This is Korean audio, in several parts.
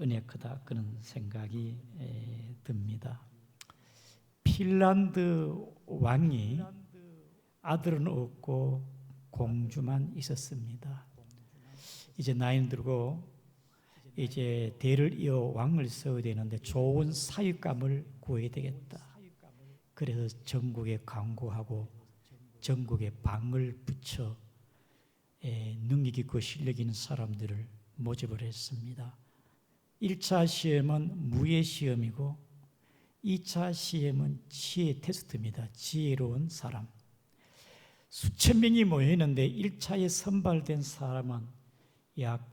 은혜 크다 그런 생각이 듭니다. 핀란드 왕이 아들은 없고 공주만 있었습니다. 이제 나이는 들고 이제 대를 이어 왕을 세워야 되는데 좋은 사육감을 구해야 되겠다. 그래서 전국에 광고하고 전국에 방을 붙여 능력 있고 실력 있는 사람들을 모집을 했습니다. 1차 시험은 무예 시험이고 2차 시험은 지혜 테스트입니다. 지혜로운 사람. 수천 명이 모여 있는데 1차에 선발된 사람은 약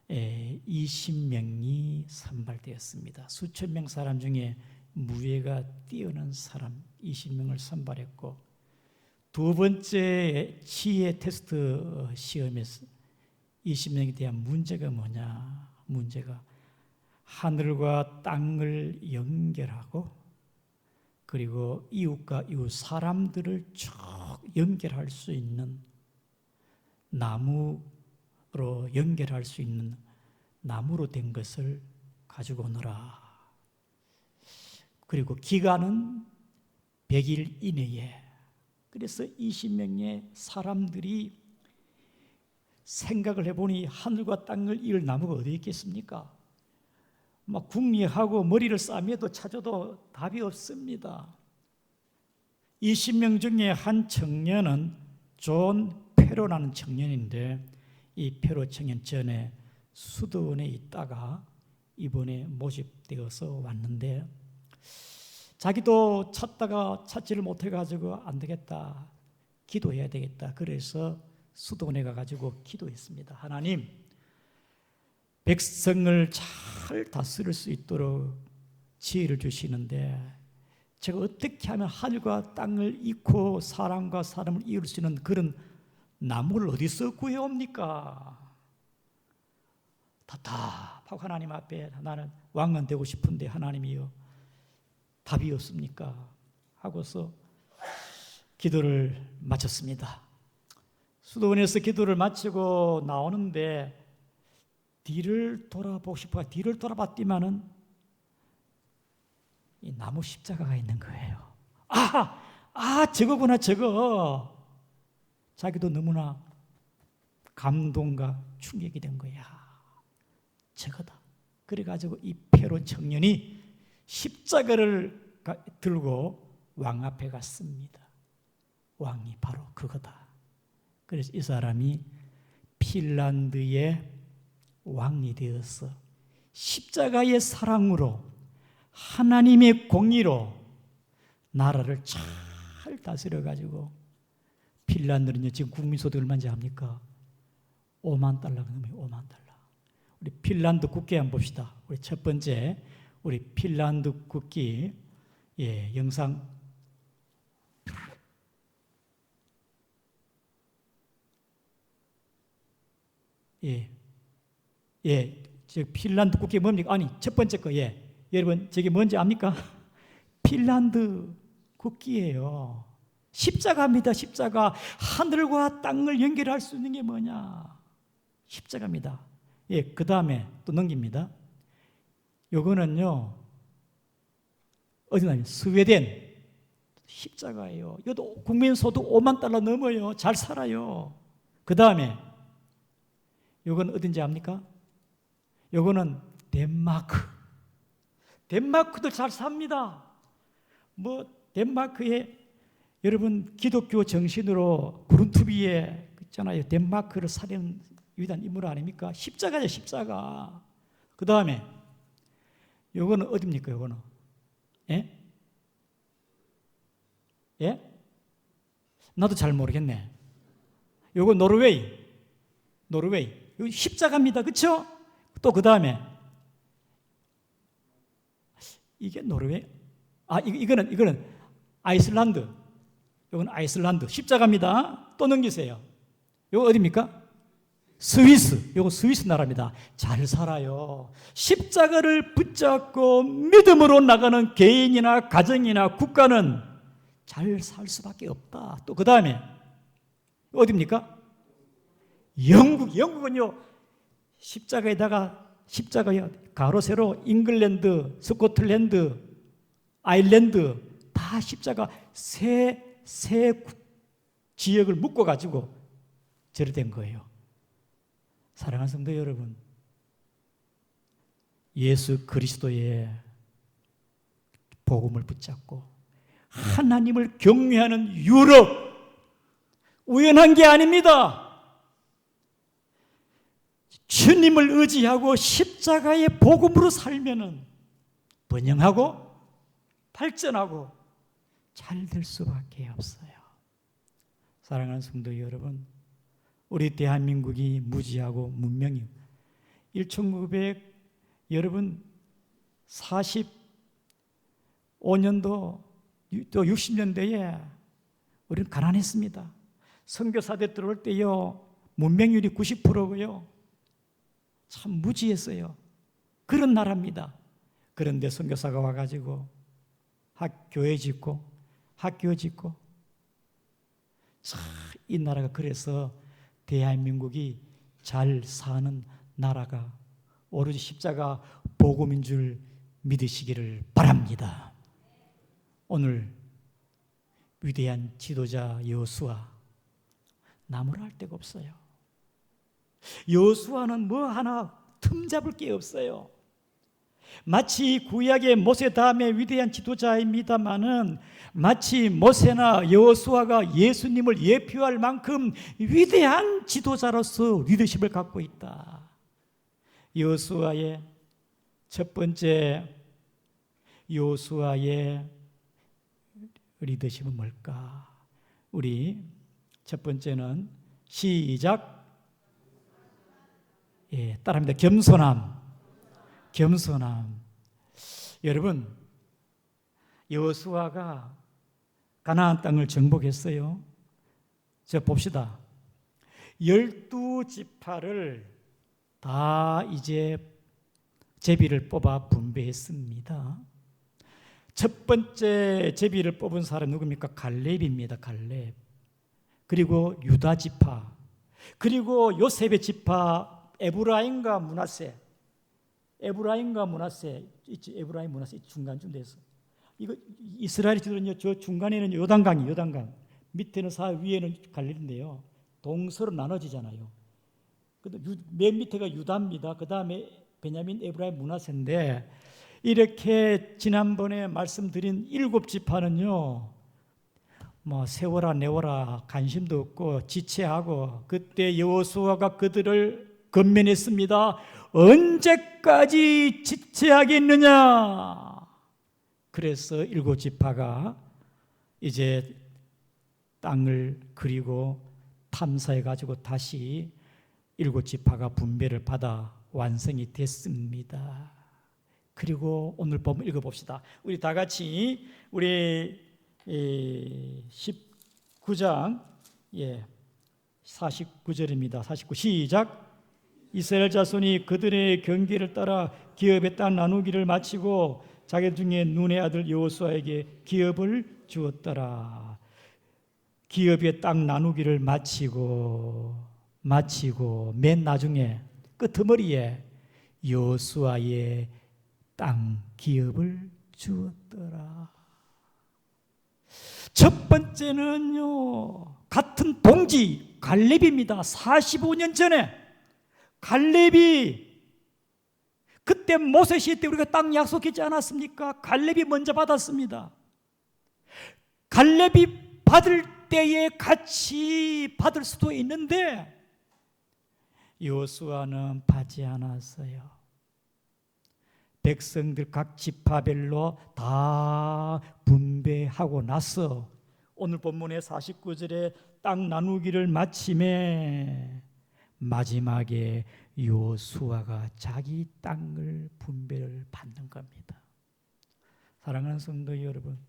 20명이 선발되었습니다. 수천 명 사람 중에 무예가 뛰어난 사람 20명을 선발했고, 두 번째 지혜 테스트 시험에서 20명에 대한 문제가 뭐냐? 문제가 하늘과 땅을 연결하고 그리고 이웃과 이웃 사람들을 쭉 연결할 수 있는 나무로 연결할 수 있는 나무로 된 것을 가지고 오너라. 그리고 기간은 100일 이내에. 그래서 20명의 사람들이 생각을 해보니 하늘과 땅을 이을 나무가 어디 있겠습니까? 막 궁리하고 머리를 싸매도 찾아도 답이 없습니다. 20명 중에 한 청년은 존 페로라는 청년인데, 이 페로 청년 전에 수도원에 있다가 이번에 모집되어서 왔는데, 자기도 찾다가 찾지를 못해가지고 안 되겠다, 기도해야 되겠다. 그래서 수도원에 가가지고 기도했습니다. 하나님, 백성을 잘 다스릴 수 있도록 지혜를 주시는데 제가 어떻게 하면 하늘과 땅을 잇고 사람과 사람을 이을 수 있는 그런 나무를 어디서 구해옵니까? 답답하고 하나님 앞에 나는 왕은 되고 싶은데 하나님이여 답이 없습니까? 하고서 기도를 마쳤습니다. 수도원에서 기도를 마치고 나오는데 뒤를 돌아보고 싶어요. 뒤를 돌아봤더니만은 이 나무 십자가가 있는 거예요. 저거구나, 저거. 자기도 너무나 감동과 충격이 된 거야. 저거다. 그래가지고 이 페로 청년이 십자가를 들고 왕 앞에 갔습니다. 왕이 바로 그거다. 그래서 이 사람이 핀란드의 왕이 되어서 십자가의 사랑으로 하나님의 공의로 나라를 잘 다스려가지고, 핀란드는요 지금 국민소득 얼마인지 압니까? 5만 달러가 넘어요. 5만 달러. 우리 핀란드 국기 한번 봅시다. 우리 첫 번째 우리 핀란드 국기 영상 저 핀란드 국기 뭡니까? 아니, 첫 번째 거, 여러분, 저게 뭔지 압니까? 핀란드 국기예요. 십자가입니다, 십자가. 하늘과 땅을 연결할 수 있는 게 뭐냐? 십자가입니다. 그 다음에 또 넘깁니다. 요거는요, 어디 나요? 스웨덴. 십자가예요. 이것도 국민소득 5만 달러 넘어요. 잘 살아요. 그 다음에 요건 어딘지 압니까? 요거는 덴마크. 덴마크도 잘 삽니다. 덴마크에 여러분 기독교 정신으로 그룬투비에 있잖아요. 덴마크를 살리는 위대한 인물 아닙니까? 십자가죠, 십자가. 그 다음에 요거는 어디입니까? 요거는 나도 잘 모르겠네. 요거 노르웨이. 이거 십자가입니다. 그렇죠? 또 그 다음에 이게 노르웨이. 이거는 아이슬란드. 이건 아이슬란드 십자가입니다. 또 넘기세요. 이거 어디입니까? 스위스. 이거 스위스 나라입니다. 잘 살아요. 십자가를 붙잡고 믿음으로 나가는 개인이나 가정이나 국가는 잘 살 수밖에 없다. 또 그 다음에 어디입니까? 영국은요, 십자가에다가 십자가에 가로 세로 잉글랜드, 스코틀랜드, 아일랜드 다 십자가 세 지역을 묶어 가지고 절된 거예요. 사랑하는 성도 여러분, 예수 그리스도의 복음을 붙잡고 하나님을 경외하는 유럽, 우연한 게 아닙니다. 주님을 의지하고 십자가의 복음으로 살면은 번영하고 발전하고 잘 될 수밖에 없어요. 사랑하는 성도 여러분, 우리 대한민국이 무지하고 문명이 1900 여러분 45년도 또 60년대에 우리는 가난했습니다. 선교사대 들어올 때요 문맹률이 90%고요. 참 무지했어요. 그런 나라입니다. 그런데 선교사가 와가지고 교회 짓고 학교 짓고 이 나라가 그래서 대한민국이 잘 사는 나라가 오로지 십자가 복음인 줄 믿으시기를 바랍니다. 오늘 위대한 지도자 여호수아 나무랄 데가 없어요. 여호수아는 뭐 하나 틈잡을 게 없어요. 마치 구약의 모세 다음에 위대한 지도자입니다마는 마치 모세나 여호수아가 예수님을 예표할 만큼 위대한 지도자로서 리더십을 갖고 있다. 여호수아의 첫 번째 여호수아의 리더십은 뭘까? 우리 첫 번째는 시작. 따라합니다. 겸손함. 여러분, 여호수아가 가나안 땅을 정복했어요. 자, 봅시다. 12지파를 다 이제 제비를 뽑아 분배했습니다. 첫 번째 제비를 뽑은 사람 누굽니까? 갈렙입니다. 갈렙. 그리고 유다 지파, 그리고 요셉의 지파 에브라임과 므낫세. 에브라임 므낫세 중간쯤 돼서 이거 이스라엘 지도는요, 저 중간에는 요단강이 요단강, 밑에는 위에는 갈릴리인데요. 동서로 나눠지잖아요. 맨 밑에가 유다입니다. 그 다음에 베냐민, 에브라임, 므낫세인데 이렇게 지난번에 말씀드린 7지파는요, 뭐 세워라 내워라 관심도 없고 지체하고 그때 여호수아가 그들을 건면했습니다. 언제까지 지체하겠느냐? 그래서 7지파가 이제 땅을 그리고 탐사해 가지고 다시 7지파가 분배를 받아 완성이 됐습니다. 그리고 오늘 본문 읽어봅시다. 우리 다 같이 우리 19장 49절입니다. 49 시작. 이스라엘 자손이 그들의 경계를 따라 기업의 땅 나누기를 마치고 자기 중에 눈의 아들 여호수아에게 기업을 주었더라. 기업의 땅 나누기를 마치고 맨 나중에 끄트머리에 여호수아의 땅 기업을 주었더라. 첫 번째는요, 같은 동지 갈렙입니다. 45년 전에 갈렙이, 그때 모세시 때 우리가 땅 약속했지 않았습니까? 갈렙이 먼저 받았습니다. 갈렙이 받을 때에 같이 받을 수도 있는데 여호수아는 받지 않았어요. 백성들 각 지파별로 다 분배하고 나서 오늘 본문의 49절에 땅 나누기를 마침에 마지막에 여호수아가 자기 땅을 분배를 받는 겁니다. 사랑하는 성도 여러분,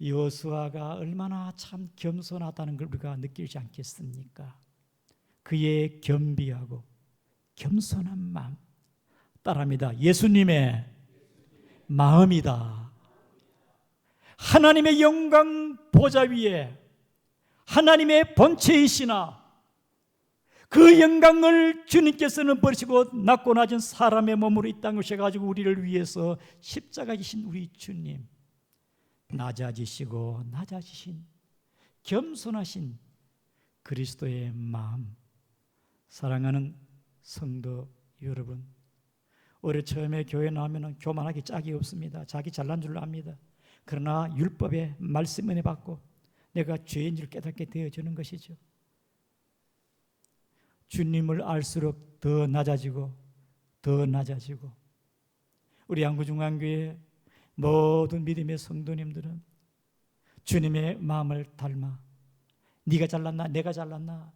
여호수아가 얼마나 참 겸손하다는 걸 우리가 느끼지 않겠습니까? 그의 겸비하고 겸손한 마음 따라합니다. 예수님의 마음이다. 하나님의 영광 보좌 위에 하나님의 본체이시나 그 영광을 주님께서는 버리시고 낮고 낮은 사람의 몸으로 이 땅에 오셔가지고 우리를 위해서 십자가 지신 우리 주님, 낮아지시고 낮아지신 겸손하신 그리스도의 마음. 사랑하는 성도 여러분, 우리 처음에 교회 나오면 교만하기 짝이 없습니다. 자기 잘난 줄 압니다. 그러나 율법의 말씀 은혜 받고 내가 죄인 줄 깨닫게 되어지는 것이죠. 주님을 알수록 더 낮아지고 더 낮아지고, 우리 양구중앙교회 모든 믿음의 성도님들은 주님의 마음을 닮아 네가 잘났나 내가 잘났나,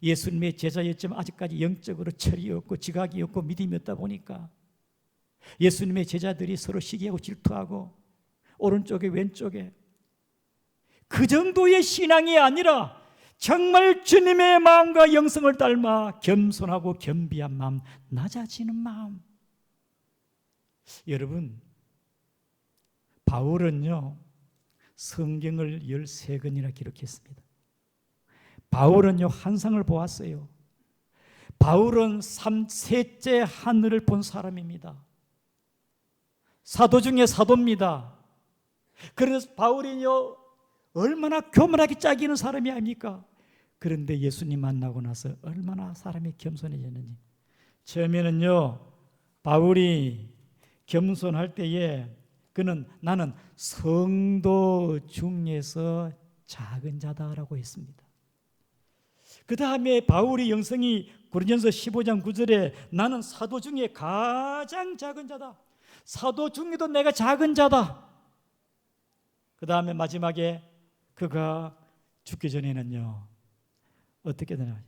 예수님의 제자였지만 아직까지 영적으로 철이 없고 지각이 없고 믿음이 없다 보니까 예수님의 제자들이 서로 시기하고 질투하고 오른쪽에 왼쪽에, 그 정도의 신앙이 아니라 정말 주님의 마음과 영성을 닮아 겸손하고 겸비한 마음, 낮아지는 마음. 여러분, 바울은요 성경을 13권이나 기록했습니다. 바울은요 환상을 보았어요. 바울은 셋째 하늘을 본 사람입니다. 사도 중에 사도입니다. 그래서 바울이요 얼마나 교만하게 짝이는 사람이 아닙니까? 그런데 예수님 만나고 나서 얼마나 사람이 겸손해졌는지. 처음에는요 바울이 겸손할 때에 그는 나는 성도 중에서 작은 자다라고 했습니다. 그 다음에 바울의 영성이 고린도전서 15장 9절에 나는 사도 중에 가장 작은 자다, 사도 중에도 내가 작은 자다. 그 다음에 마지막에 그가 죽기 전에는요 어떻게 되나,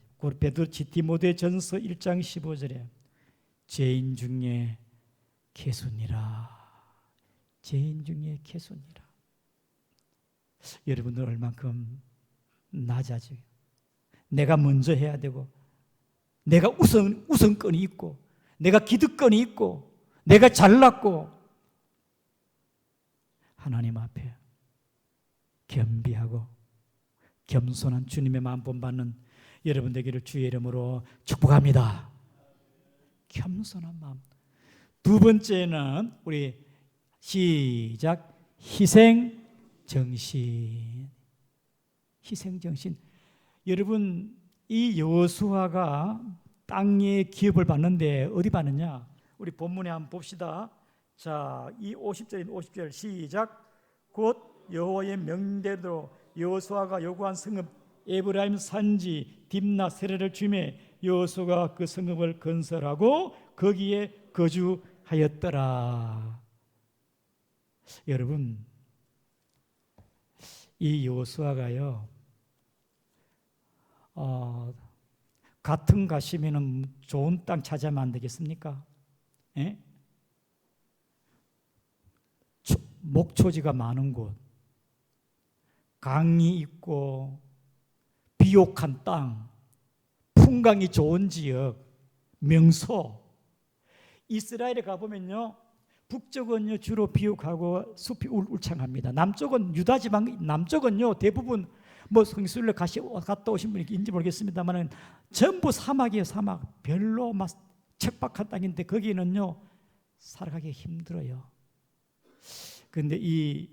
디모데전서 1장 15절에 죄인 중에 개순이라, 죄인 중에 개순이라. 여러분들 얼만큼 낮아져요. 내가 먼저 해야 되고, 내가 우선권이 있고, 내가 기득권이 있고, 내가 잘났고, 하나님 앞에 겸비하고 겸손한 주님의 마음 본받는 여러분 되기를 주의 이름으로 축복합니다. 겸손한 마음. 두 번째는 우리 시작, 희생정신. 희생정신. 여러분, 이 여호수아가 땅의 기업을 받는데 어디 받느냐? 우리 본문에 한번 봅시다. 자, 이 50절 시작. 곧 여호와의 명대로 여호수아가 요구한 성읍 에브라임 산지 딥나 세레를 주매 여호수아가 그 성읍을 건설하고 거기에 거주하였더라. 여러분, 이 여호수아가요 같은 가시면은 좋은 땅 찾아면 안 되겠습니까? 예? 목초지가 많은 곳, 강이 있고 비옥한 땅, 풍광이 좋은 지역, 명소. 이스라엘에 가보면요 북쪽은요 주로 비옥하고 숲이 울창합니다. 남쪽은 유다 지방 남쪽은요 대부분 뭐 성수를 갔다 오신 분이 있는지 모르겠습니다만 전부 사막이에요. 사막. 별로 막 척박한 땅인데 거기는요 살아가기 힘들어요. 그런데 이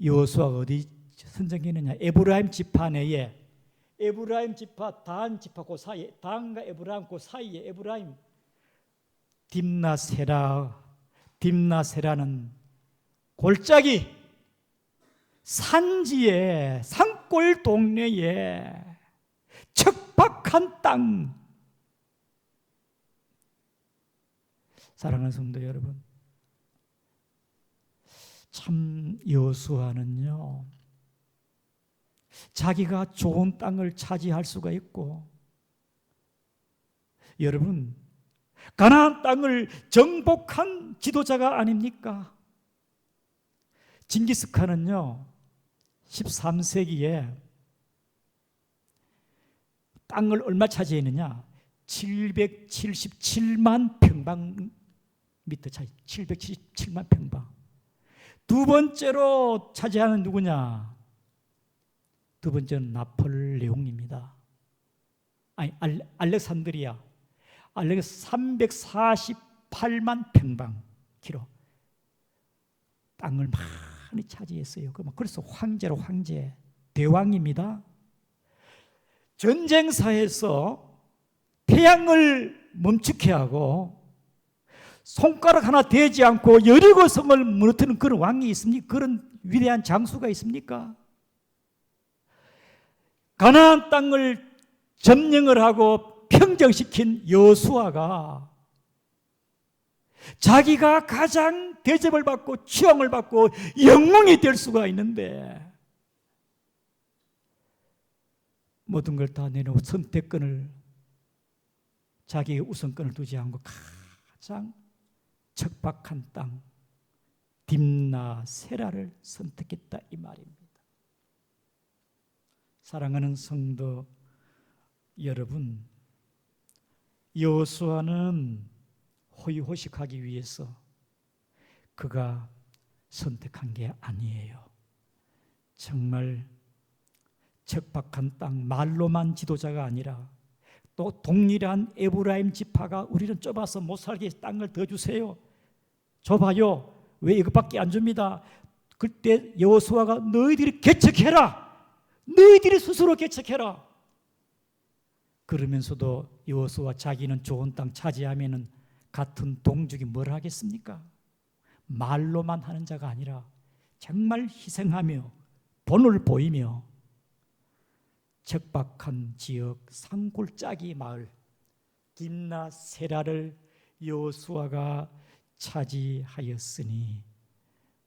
여호수아가 어디 선정했느냐? 에브라임 지파 내에, 에브라임 지파, 단 지파 그 사이에, 단과 에브라임 그 사이에 에브라임 딥나세라는 골짜기 산지에, 산골 동네에 척박한 땅. 사랑하는 성도 여러분, 참 여호수아는요 자기가 좋은 땅을 차지할 수가 있고, 여러분 가나안 땅을 정복한 지도자가 아닙니까? 징기스칸은요 13세기에 땅을 얼마 차지했느냐? 777만 평방미터 차지. 777만 평방. 두 번째로 차지하는 누구냐? 두 번째는 나폴레옹입니다. 알렉산드리아 348만 평방키로 땅을 많이 차지했어요. 그래서 황제로 황제, 대왕입니다. 전쟁사에서 태양을 멈추게 하고 손가락 하나 대지 않고 여리고 성을 무너뜨리는 그런 왕이 있습니까? 그런 위대한 장수가 있습니까? 가나안 땅을 점령을 하고 평정시킨 여호수아가 자기가 가장 대접을 받고 추앙을 받고 영웅이 될 수가 있는데 모든 걸 다 내놓고 선택권을, 자기의 우선권을 두지 않고 가장 척박한 땅 딥나 세라를 선택했다 이 말입니다. 사랑하는 성도 여러분, 여호수아는 호의호식하기 위해서 그가 선택한 게 아니에요. 정말 척박한 땅, 말로만 지도자가 아니라 또 동일한 에브라임 지파가 우리는 좁아서 못 살게 땅을 더 주세요. 줘봐요. 왜 이것밖에 안 줍니다. 그때 여호수아가 너희들이 개척해라. 너희들이 스스로 개척해라. 그러면서도 여호수아 자기는 좋은 땅 차지하면은 같은 동족이 뭘 하겠습니까? 말로만 하는 자가 아니라 정말 희생하며 본을 보이며 척박한 지역 산골짜기 마을 딥나 세라를 여호수아가 차지하였으니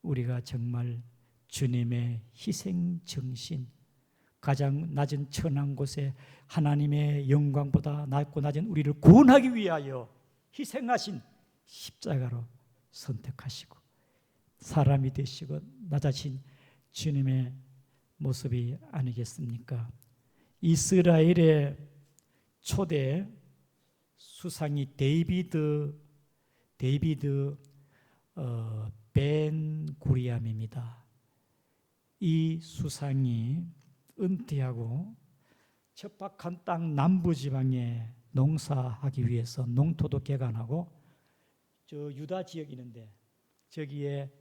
우리가 정말 주님의 희생 정신, 가장 낮은 천한 곳에 하나님의 영광보다 낮고 낮은 우리를 구원하기 위하여 희생하신 십자가로 선택하시고 사람이 되시고 낮아진 주님의 모습이 아니겠습니까? 이스라엘의 초대 수상이 데이비드 벤 구리암입니다. 이 수상이 은퇴하고 척박한 땅 남부지방에 농사하기 위해서 농토도 개간하고 저 유다 지역이 있는데 저기에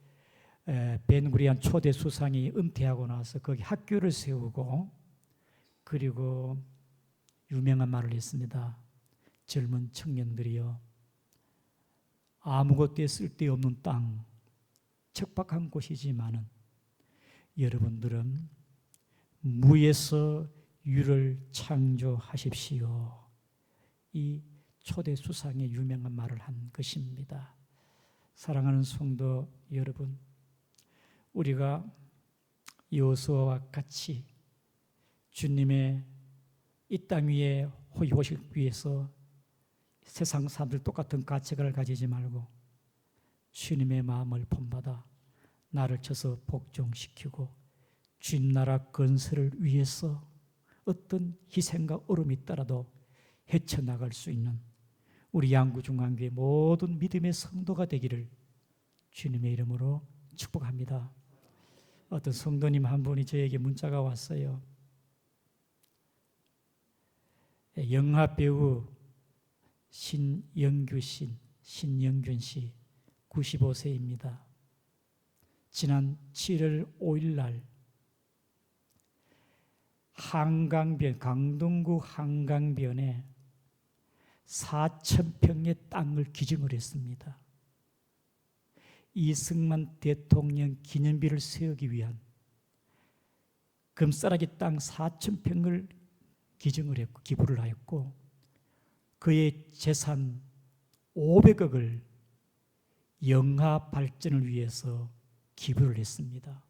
벤 구리암 초대 수상이 은퇴하고 나서 거기 학교를 세우고 그리고 유명한 말을 했습니다. 젊은 청년들이여, 아무것도 쓸데없는 땅, 척박한 곳이지만은 여러분들은 무에서 유를 창조하십시오. 이 초대 수상의 유명한 말을 한 것입니다. 사랑하는 성도 여러분, 우리가 여호수아와 같이 주님의 이 땅 위에 호의호식 위해서 세상 사람들 똑같은 가치관을 가지지 말고 주님의 마음을 본받아 나를 쳐서 복종시키고 주님 나라 건설을 위해서 어떤 희생과 어려움이 있더라도 헤쳐나갈 수 있는 우리 양구중앙교회 모든 믿음의 성도가 되기를 주님의 이름으로 축복합니다. 어떤 성도님 한 분이 저에게 문자가 왔어요. 영화배우 신영균 씨 95세입니다. 지난 7월 5일 날 한강변, 강동구 한강변에 4,000평의 땅을 기증을 했습니다. 이승만 대통령 기념비를 세우기 위한 금싸라기 땅 4,000평을 기증을 했고 기부를 하였고 그의 재산 500억을 영화 발전을 위해서 기부를 했습니다.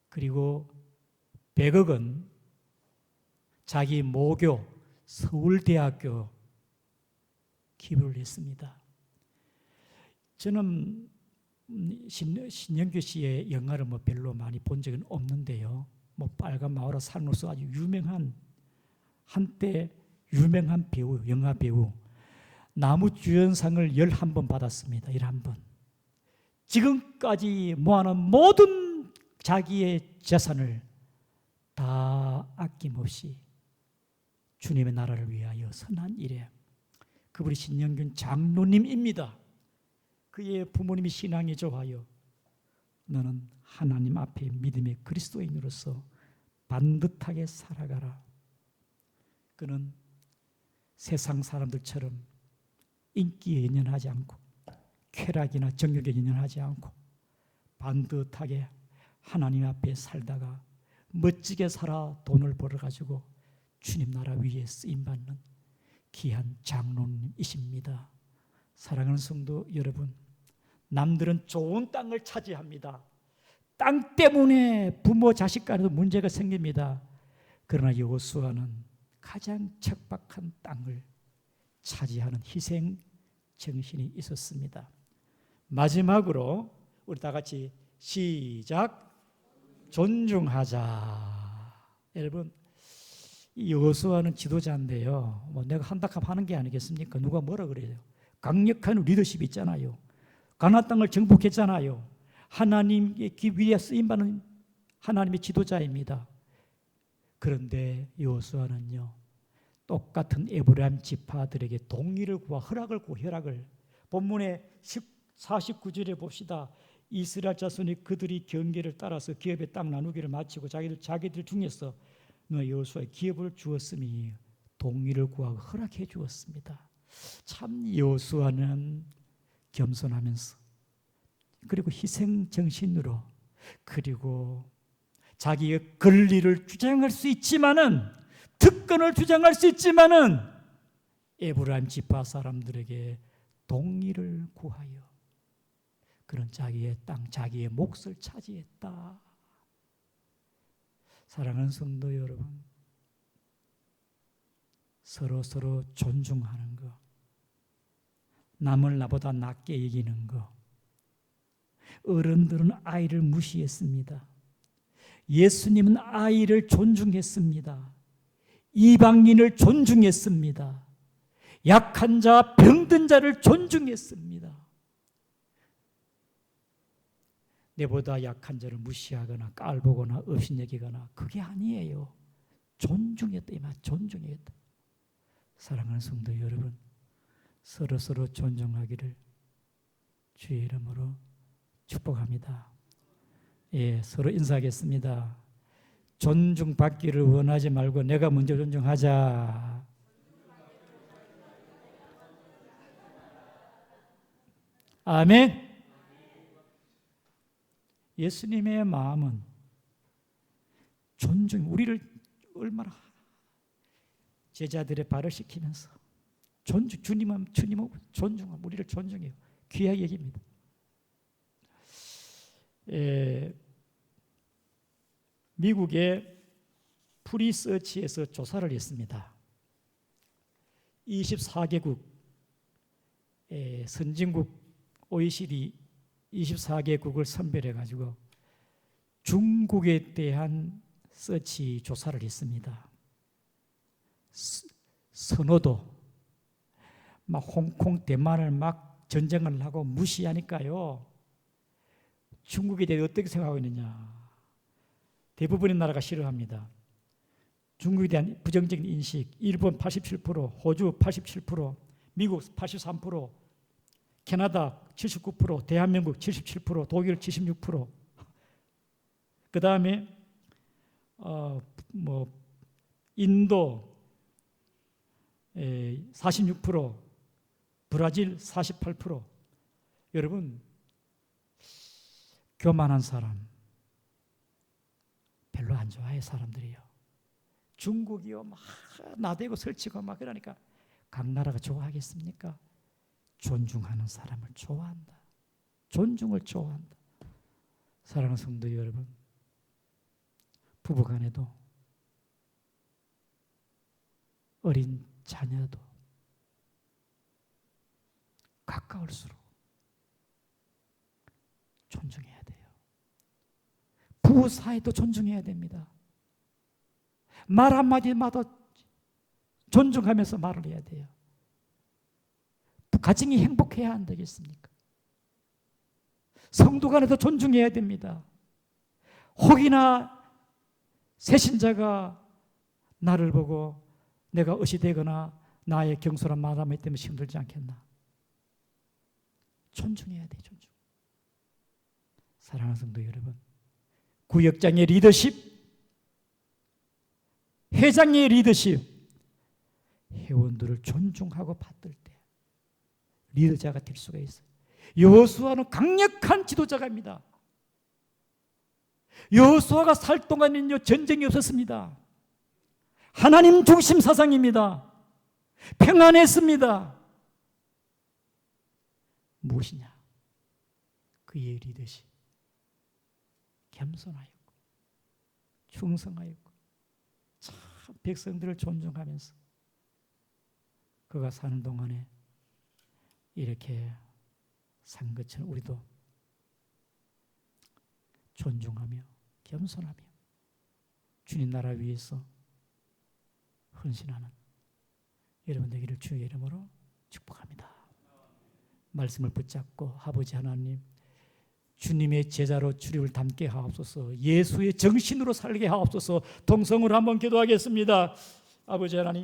그리고 100억은 자기 모교 서울대학교 기부를 했습니다. 저는 신영규 씨의 영화를 별로 많이 본 적은 없는데요. 빨간 마을로 살면서 아주 유명한 한때 유명한 배우, 영화 배우 나무주연상을 11번 받았습니다. 11번. 지금까지 모아놓은 모든 자기의 재산을 다 아낌없이 주님의 나라를 위하여 선한 일에. 그분이 신영균 장로님입니다. 그의 부모님이 신앙이 좋아요. 너는 하나님 앞에 믿음의 그리스도인으로서 반듯하게 살아가라. 그는 세상 사람들처럼 인기에 연연하지 않고 쾌락이나 정욕에 연연하지 않고 반듯하게 하나님 앞에 살다가 멋지게 살아 돈을 벌어가지고 주님 나라 위에 쓰임받는 귀한 장로님이십니다. 사랑하는 성도 여러분, 남들은 좋은 땅을 차지합니다. 땅 때문에 부모 자식 간에도 문제가 생깁니다. 그러나 여호수아는 가장 척박한 땅을 차지하는 희생 정신이 있었습니다. 마지막으로 우리 다 같이 시작. 존중하자. 여러분, 이 여호수아는 지도자인데요. 내가 한다하면 하는 게 아니겠습니까? 누가 뭐라 그래요? 강력한 리더십이 있잖아요. 가나안 땅을 정복했잖아요. 하나님의 기 위에 쓰임받는 하나님의 지도자입니다. 그런데 여호수아는요, 똑같은 에브라임 지파들에게 동의를 구하 허락을 본문의 49절에 봅시다. 이스라엘 자손이 그들이 경계를 따라서 기업의 땅 나누기를 마치고 자기들 중에서 여호수아의 기업을 주었으니 동의를 구하고 허락해 주었습니다. 참 여호수아는 겸손하면서 그리고 희생 정신으로 그리고 자기의 권리를 주장할 수 있지만은 특권을 주장할 수 있지만은 에브라임 지파 사람들에게 동의를 구하여 그런 자기의 땅, 자기의 몫을 차지했다. 사랑하는 성도 여러분, 서로 존중하는 것, 남을 나보다 낮게 여기는 것. 어른들은 아이를 무시했습니다. 예수님은 아이를 존중했습니다. 이방인을 존중했습니다. 약한 자, 병든 자를 존중했습니다. 내보다 약한 자를 무시하거나 깔보거나 업신여기거나 그게 아니에요. 존중했다, 이 말, 존중했다. 사랑하는 성도 여러분, 서로 존중하기를 주의 이름으로 축복합니다. 예, 서로 인사하겠습니다. 존중받기를 원하지 말고 내가 먼저 존중하자. 아멘. 예수님의 마음은 존중, 우리를 얼마나 제자들의 발을 시키면서 주님은 존중하고 우리를 존중해요. 귀하게 여깁니다. 미국의 프리서치에서 조사를 했습니다. 24개국 선진국 OECD 24개국을 선별해 가지고 중국에 대한 서치 조사를 했습니다. 선호도, 막 홍콩, 대만을 막 전쟁을 하고 무시하니까요. 중국에 대해 어떻게 생각하고 있느냐? 대부분의 나라가 싫어합니다. 중국에 대한 부정적인 인식, 일본 87%, 호주 87%, 미국 83%, 캐나다 79%, 대한민국 77%, 독일 76%. 그 다음에 인도 46%, 브라질 48%. 여러분, 교만한 사람 별로 안 좋아해 사람들이요. 중국이요 막 나대고 설치고 막 그러니까 각 나라가 좋아하겠습니까? 존중하는 사람을 좋아한다. 존중을 좋아한다. 사랑하는 성도 여러분, 부부간에도 어린 자녀도 가까울수록 존중해야 돼요. 부부 사이도 존중해야 됩니다. 말 한마디마다 존중하면서 말을 해야 돼요. 가정이 행복해야 안 되겠습니까? 성도 간에도 존중해야 됩니다. 혹이나 새신자가 나를 보고 내가 의시되거나 나의 경솔한 마음에 때문에 힘들지 않겠나? 존중해야 돼, 존중. 사랑하는 성도 여러분, 구역장의 리더십, 회장의 리더십, 회원들을 존중하고 받들 때 리더자가 될 수가 있어요. 여호수아는 강력한 지도자가입니다. 여호수아가 살 동안에는요 전쟁이 없었습니다. 하나님 중심 사상입니다. 평안했습니다. 무엇이냐? 그의 리더십, 겸손하였고 충성하였고 참 백성들을 존중하면서 그가 사는 동안에 이렇게 산 것처럼 우리도 존중하며 겸손하며 주님 나라 위해서 헌신하는 여러분 되기를 주의 이름으로 축복합니다. 말씀을 붙잡고 아버지 하나님, 주님의 제자로 주님을 닮게 하옵소서. 예수의 정신으로 살게 하옵소서. 동성으로 한번 기도하겠습니다. 아버지 하나님,